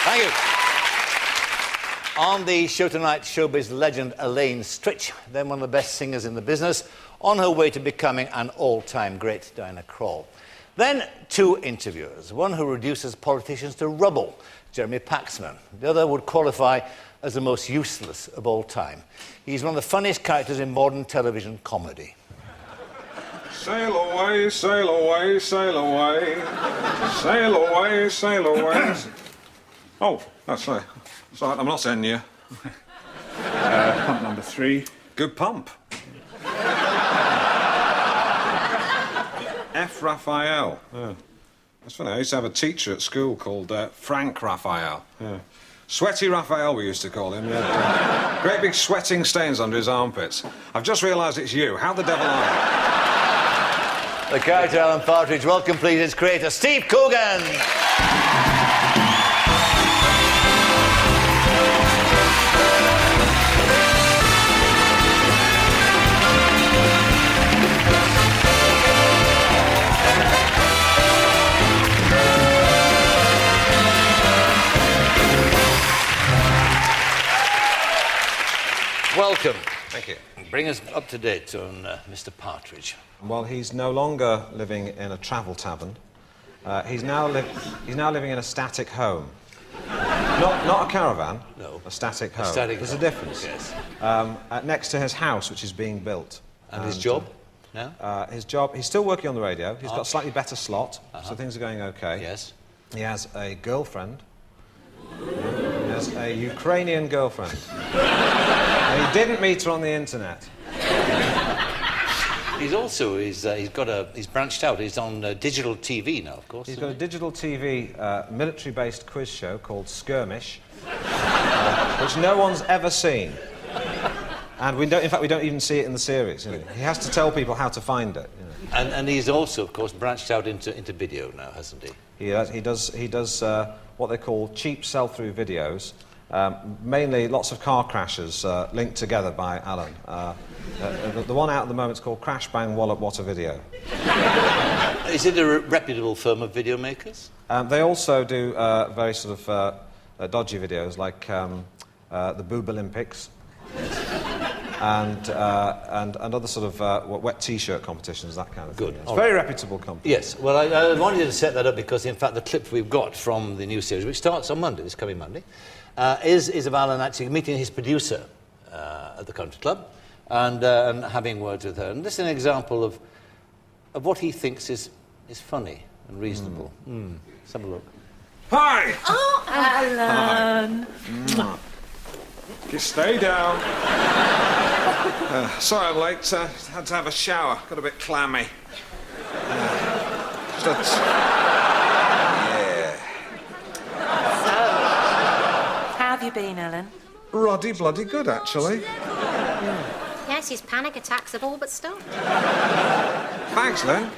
Thank you. On the show tonight, showbiz legend Elaine Stritch, then one of the best singers in the business, on her way to becoming an all-time great, Diana Krall. Then two interviewers, one who reduces politicians to rubble, Jeremy Paxman. The other would qualify as the most useless of all time. He's one of the funniest characters in modern television comedy. Sail away, sail away, sail away. Sail away, sail away. Oh, that's right. Sorry, I'm not sending you. Pump number 3. Good pump. F. Raphael. Yeah. That's funny. I used to have a teacher at school called Frank Raphael. Yeah. Sweaty Raphael, we used to call him. He had great big sweating stains under his armpits. I've just realised it's you. How the devil are you? The character Alan Partridge, welcome please its creator, Steve Coogan. Welcome. Thank you. Bring us up to date on Mr. Partridge. Well, he's no longer living in a travel tavern. He's now living in a static home. Not a caravan. No. A static home. There's a difference. Yes. Next to his house, which is being built. And his job now? His job, he's still working on the radio. He's got a slightly better slot, so things are going okay. Yes. He has a girlfriend. He has a Ukrainian girlfriend. And he didn't meet her on the internet. He's branched out. He's on digital TV now, of course. He's got a digital TV military-based quiz show called Skirmish, which no one's ever seen. And in fact, we don't even see it in the series. You know. He has to tell people how to find it. You know. And he's also, of course, branched out into video now, hasn't he? He does what they call cheap sell-through videos. Mainly lots of car crashes linked together by Alan. The one out at the moment is called Crash Bang Wallop What a Video. Is it a reputable firm of video makers? They also do very sort of dodgy videos like the Boob Olympics and other sort of wet T-shirt competitions, that kind of thing. It's a very reputable company. Yes. Well, I wanted to set that up because, in fact, the clip we've got from the new series, which starts on Monday, this coming Monday, is of Alan actually meeting his producer at the country club and having words with her. And this is an example of what he thinks is funny and reasonable. Let's have a look. Hi! Oh, Alan! You stay down. Sorry I'm late. Had to have a shower. Got a bit clammy. Yeah. How have you been, Alan? Roddy bloody good, actually. Yes, his panic attacks have all but stopped. Thanks, Len. Mum,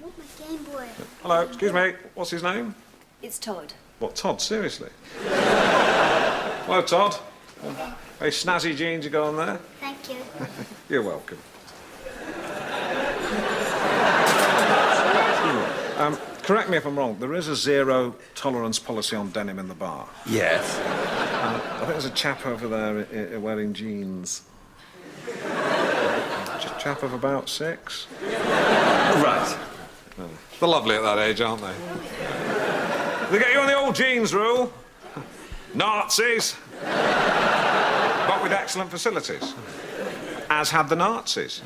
I want my Game Boy. Hello, excuse me. What's his name? It's Todd. What, Todd? Seriously? Hello, Todd. Very snazzy jeans you got on there. Thank you. You're welcome. Correct me if I'm wrong, there is a zero-tolerance policy on denim in the bar. Yes. I think there's a chap over there wearing jeans. Just a chap of about 6. Right. They're lovely at that age, aren't they? They get you on the old jeans rule. Nazis. But with excellent facilities. As had the Nazis.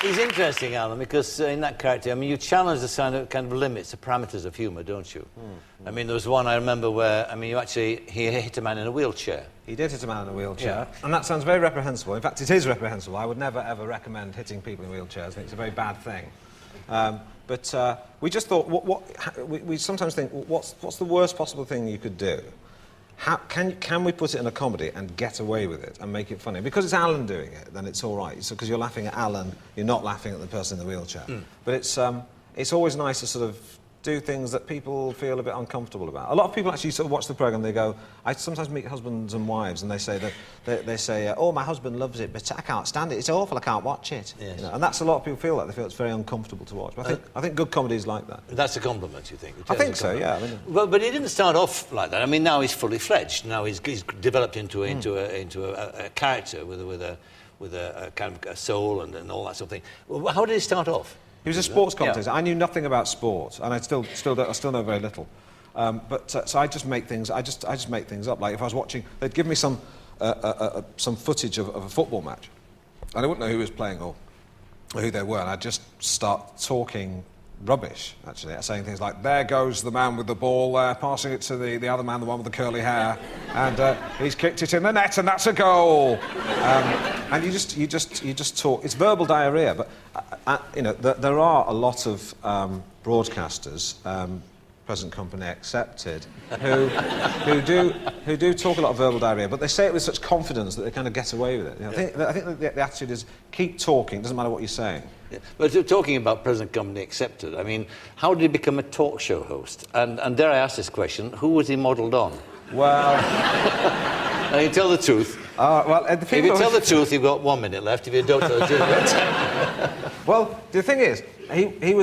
He's interesting, Alan, because in that character, I mean, you challenge the kind of limits, the parameters of humour, don't you? I mean, there was one I remember where, I mean, he hit a man in a wheelchair. He did hit a man in a wheelchair, and that sounds very reprehensible. In fact, it is reprehensible. I would never, ever recommend hitting people in wheelchairs. I think it's a very bad thing. But we just thought, we sometimes think, what's the worst possible thing you could do? How can we put it in a comedy and get away with it and make it funny? Because it's Alan doing it, then it's all right. So because you're laughing at Alan, you're not laughing at the person in the wheelchair. But it's always nice to sort of do things that people feel a bit uncomfortable about. A lot of people actually sort of watch the programme, they go... I sometimes meet husbands and wives, and they say that... They say, oh, my husband loves it, but I can't stand it. It's awful, I can't watch it. Yes. You know, and that's a lot of people feel that. They feel it's very uncomfortable to watch. But I think good comedy is like that. That's a compliment, you think? I think so, yeah. I mean, well, but he didn't start off like that. I mean, now he's fully fledged. Now he's developed into a character with a kind of a soul and all that sort of thing. Well, how did he start off? He was a sports commentator. Yeah. I knew nothing about sport, and I still know very little. So I just make things. I just make things up. Like if I was watching, they'd give me some footage of a football match, and I wouldn't know who was playing or who they were, and I'd just start talking rubbish. Actually, saying things like, "There goes the man with the ball there, passing it to the other man, the one with the curly hair, and he's kicked it in the net, and that's a goal." And you just talk. It's verbal diarrhea, but you know there are a lot of broadcasters, present company accepted, who do talk a lot of verbal diarrhea, but they say it with such confidence that they kind of get away with it. You know, I think the attitude is keep talking. Doesn't matter what you're saying. Yeah. But talking about present company accepted, I mean, how did he become a talk show host? And dare I ask this question, who was he modelled on? Well, now you tell the truth. Well, if you tell the truth, you've got 1 minute left. If you don't tell the truth, well, the thing is, he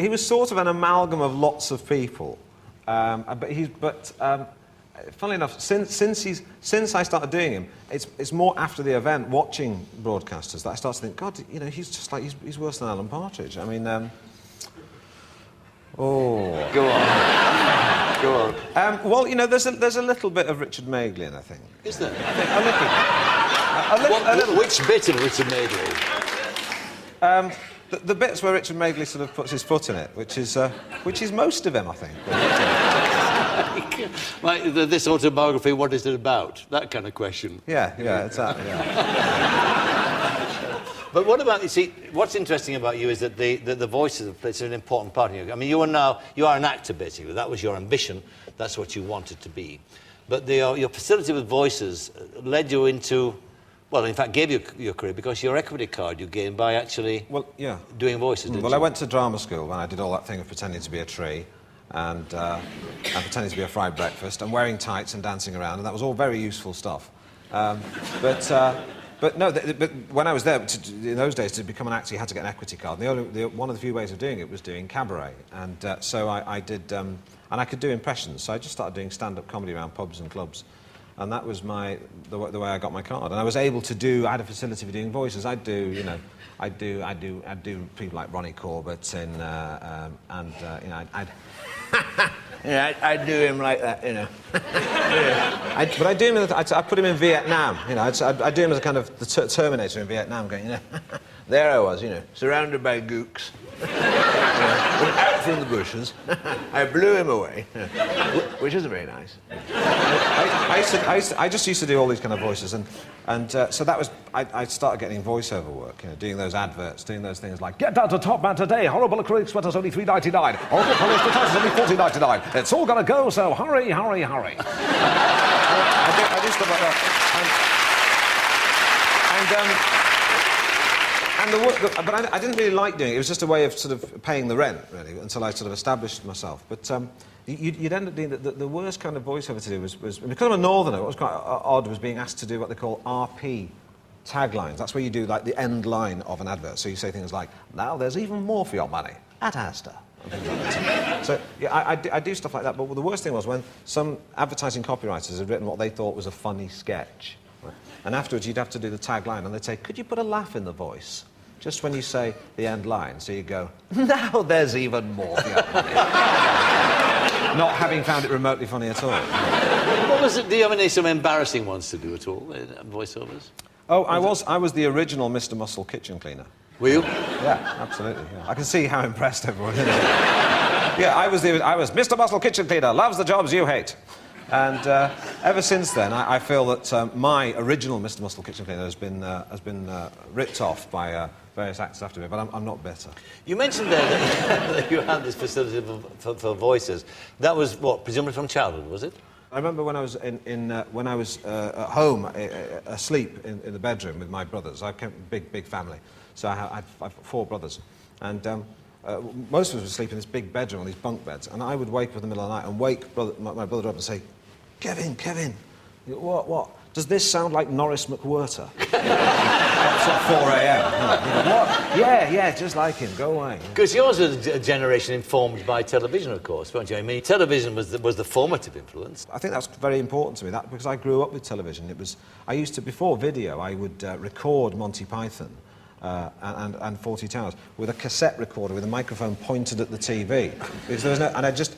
was sort of an amalgam of lots of people, but funnily enough, since I started doing him, it's more after the event, watching broadcasters, that I start to think, God, you know, he's just like he's worse than Alan Partridge. I mean, oh, go on. Go on. Well, you know, there's a little bit of Richard Maglin, I think. Is there? A little. Which bit of Richard Maglin? The bits where Richard Magley sort of puts his foot in it, which is most of him, I think. Like this autobiography, what is it about? That kind of question. Yeah, exactly. Yeah. But what about, you see, what's interesting about you is that the voices have played such an important part in you. I mean, you are an actor, basically. That was your ambition. That's what you wanted to be. But your facility with voices led you into, well, in fact, gave you your career because your equity card you gained by actually doing voices, didn't you? Well, I went to drama school and I did all that thing of pretending to be a tree and pretending to be a fried breakfast and wearing tights and dancing around, and that was all very useful stuff. But when I was there, in those days, to become an actor, you had to get an equity card. One of the few ways of doing it was doing cabaret, and so I did, and I could do impressions. So I just started doing stand-up comedy around pubs and clubs, and that was the way I got my card. And I was able to do. I had a facility for doing voices. I'd do people like Ronnie Corbett and you know, I'd. Yeah, I'd do him like that, you know. But I do him. I put him in Vietnam. You know, I'd do him as a kind of the Terminator in Vietnam, going, you know, there I was, you know, surrounded by gooks, out from the bushes. I blew him away, which isn't very nice. I just used to do all these kind of voices, and so that was. I started getting voiceover work, you know, doing those adverts, doing those things like "Get down to Top Man today. Horrible acrylic sweaters only $3.99. Horrible polyester trousers only $14.99. It's all gonna go, so hurry, hurry, hurry." I do stuff like that, but I didn't really like doing it. It was just a way of sort of paying the rent, really, until I sort of established myself. But you'd end up doing the worst kind of voiceover to do was because I'm a northerner. What was quite odd was being asked to do what they call RP taglines. That's where you do like the end line of an advert. So you say things like, "Now there's even more for your money at Asda." So yeah, I do stuff like that. But the worst thing was when some advertising copywriters had written what they thought was a funny sketch, and afterwards you'd have to do the tagline, and they'd say, "Could you put a laugh in the voice just when you say the end line?" So you go, "Now there's even more for your money." Not having found it remotely funny at all. What was it? Do you have any some embarrassing ones to do at all? Voiceovers? Oh, I was the original Mr. Muscle kitchen cleaner. Were you? Yeah, absolutely. Yeah. I can see how impressed everyone is. Yeah, I was Mr. Muscle kitchen cleaner, loves the jobs you hate. And ever since then, I feel that my original Mr. Muscle kitchen cleaner has been ripped off by various actors after me, but I'm not better. You mentioned there that you had this facility for voices. That was what, presumably from childhood, was it? I remember when I was at home, asleep in the bedroom with my brothers. I came from a big family, so I had 4 brothers, and most of us would sleep in this big bedroom on these bunk beds, and I would wake up in the middle of the night and wake my brother up and say, Kevin, what? Does this sound like Norris McWhirter? It's at 4 a.m. What? Yeah, just like him. Go away. Because yours was a generation informed by television, of course, weren't you? I mean, television was the formative influence. I think that's very important to me, because I grew up with television. I used to, before video, I would record Monty Python and 40 Towers with a cassette recorder with a microphone pointed at the TV. Because there was no, and I'd just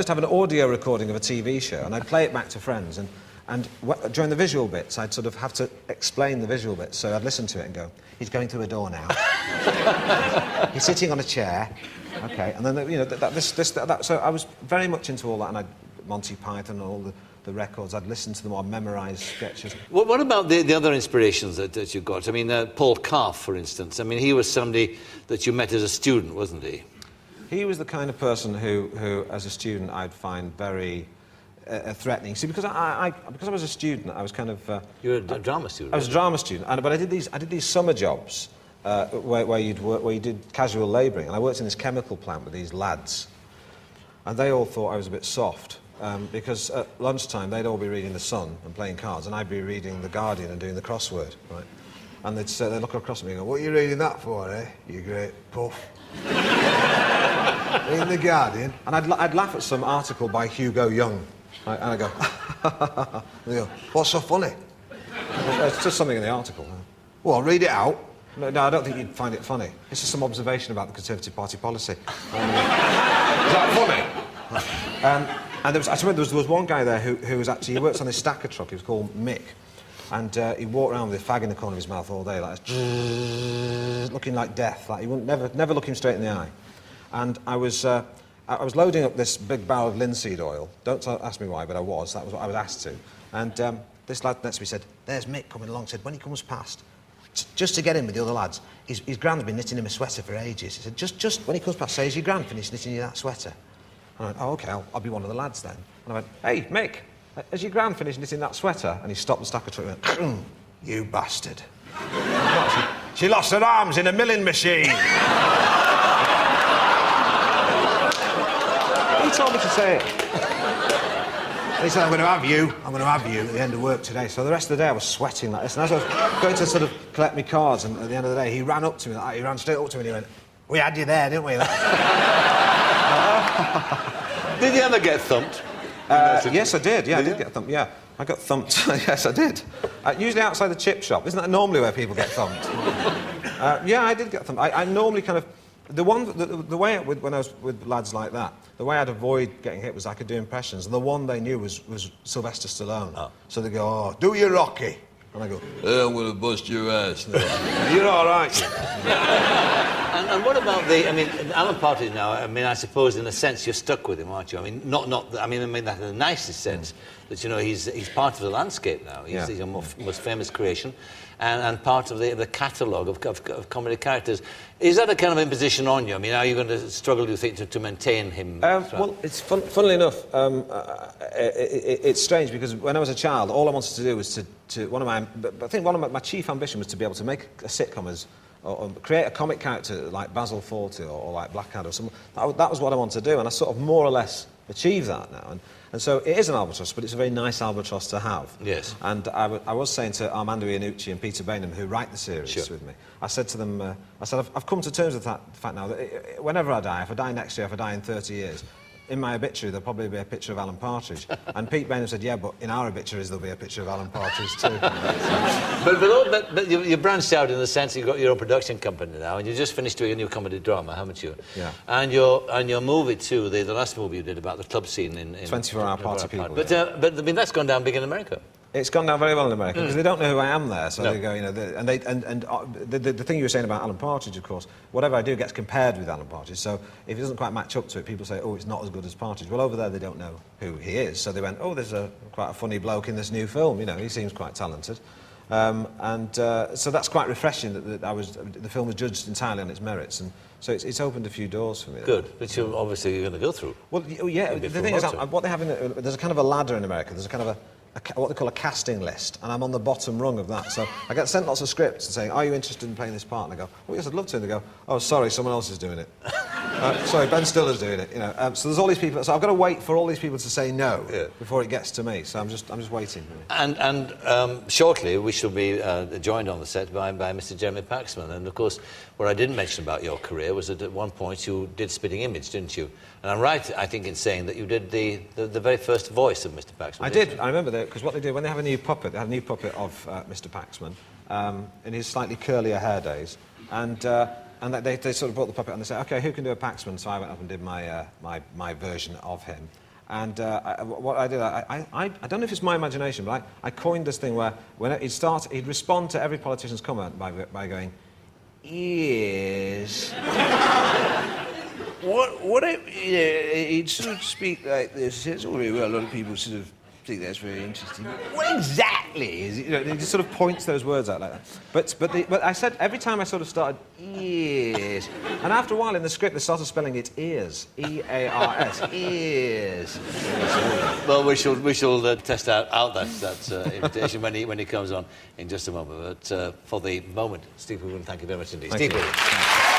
have an audio recording of a TV show, and I'd play it back to friends. And during the visual bits, I'd sort of have to explain the visual bits. So I'd listen to it and go, he's going through a door now. He's sitting on a chair. OK, and then, so I was very much into all that, and Monty Python and all the records, I'd listen to them or memorise sketches. What about the other inspirations that you got? I mean, Paul Calf, for instance. I mean, he was somebody that you met as a student, wasn't he? He was the kind of person who as a student, I'd find very... threatening. See, because I was a student, I was kind of... You were a drama student? I was a drama student, but I did these summer jobs where you did casual labouring, and I worked in this chemical plant with these lads, and they all thought I was a bit soft, because at lunchtime they'd all be reading The Sun and playing cards, and I'd be reading The Guardian and doing the crossword, right? And they'd look across at me and go, "What are you reading that for, eh, you great puff?" Reading The Guardian? And I'd laugh at some article by Hugo Young. And I go, and they go, "What's so funny?" It's just something in the article. Well, read it out. No, I don't think you'd find it funny. It's just some observation about the Conservative Party policy. Is that funny? And there was one guy there who was actually, he works on this stacker truck, he was called Mick. And he walked around with a fag in the corner of his mouth all day, like this, looking like death. Like he wouldn't never look him straight in the eye. And I was loading up this big barrel of linseed oil. Don't ask me why, but I was. That was what I was asked to. And this lad next to me said, "There's Mick coming along." Said, "When he comes past, just to get in with the other lads, his gran's been knitting him a sweater for ages." He said, just when he comes past, say, "Has your gran finished knitting you that sweater?" And I went, "Oh, OK, I'll be one of the lads then." And I went, "Hey, Mick, has your gran finished knitting that sweater?" And he stopped the stacker truck and went, "You bastard." She lost her arms in a milling machine. He told me to say it. He said, I'm going to have you at the end of work today. So the rest of the day I was sweating like this. And as I was going to sort of collect my cards, and at the end of the day, he ran up to me like that. He ran straight up to me and he went, "We had you there, didn't we?" Did you ever get thumped? Yes, I did. Yeah, I did get thumped. Yeah, I got thumped. Yes, I did. Usually outside the chip shop. Isn't that normally where people get thumped? Yeah, I did get thumped. I normally kind of... The way when I was with lads like that, the way I'd avoid getting hit was I could do impressions, and the one they knew was Sylvester Stallone. Oh. So they go, "Oh, do your Rocky," and I go, "I'm going to bust your ass now." "You're all right." And what about Alan Partridge now? I mean, I suppose in a sense you're stuck with him, aren't you? I mean, I mean that in the nicest sense, that you know he's part of the landscape now. He's your most famous creation, and part of the catalogue of comedy characters. Is that a kind of imposition on you? I mean, are you going to struggle, do you think, to maintain him? Well, it's funnily enough, it's strange because when I was a child, all I wanted to do was I think one of my chief ambition was to be able to make a sitcom or create a comic character like Basil Fawlty or like Blackadder or something. That was what I wanted to do, and I sort of more or less achieved that now. And so it is an albatross, but it's a very nice albatross to have. Yes. And I was saying to Armando Iannucci and Peter Bainham, who write the series with me, I said to them, I've come to terms with the fact now that whenever I die, if I die next year, if I die in 30 years, in my obituary there'll probably be a picture of Alan Partridge. And Pete Bainham said, "Yeah, but in our obituaries there'll be a picture of Alan Partridge too." but you branched out in the sense you've got your own production company now, and you just finished doing a new comedy drama, haven't you? Yeah. And your movie too, the last movie you did about the club scene in 24-hour Party People. But I mean that's gone down big in America. It's gone down very well in America because they don't know who I am there, so they go, you know, the thing you were saying about Alan Partridge, of course, whatever I do gets compared with Alan Partridge. So if it doesn't quite match up to it, people say, "Oh, it's not as good as Partridge." Well, over there they don't know who he is, so they went, "Oh, there's quite a funny bloke in this new film. You know, he seems quite talented." So that's quite refreshing that the film was judged entirely on its merits, and so it's opened a few doors for me. Good, but you're obviously going to go through. Well, yeah. The thing is, what they have there's a kind of a ladder in America. There's a kind of what they call a casting list, and I'm on the bottom rung of that. So I get sent lots of scripts and saying, "Are you interested in playing this part?" And I go, "Oh yes, I'd love to." And they go, "Oh, sorry, someone else is doing it." Sorry, Ben Stiller's doing it. You know, so there's all these people. So I've got to wait for all these people to say no before it gets to me. So I'm just waiting. And shortly we shall be joined on the set by Mr. Jeremy Paxman. And of course, what I didn't mention about your career was that at one point you did Spitting Image, didn't you? And I'm right, I think, in saying that you did the very first voice of Mr. Paxman. I did. I remember that because what they do when they have a new puppet, they had a new puppet of Mr. Paxman in his slightly curlier hair days, and they sort of brought the puppet and they said, OK, who can do a Paxman? So I went up and did my version of him. And what I did, I don't know if it's my imagination, but I coined this thing where when he'd respond to every politician's comment by going, yes. He'd sort of speak like this. It's all very well. A lot of people sort of think that's very interesting. What exactly is it? You know, he just sort of points those words out like that. But I said every time I sort of started ears, and after a while in the script they started spelling it ears, E-A-R-S, ears. Well, we shall test out that invitation when he comes on in just a moment. But for the moment, Steve Coogan, thank you very much indeed. Thank Steve you. Coogan.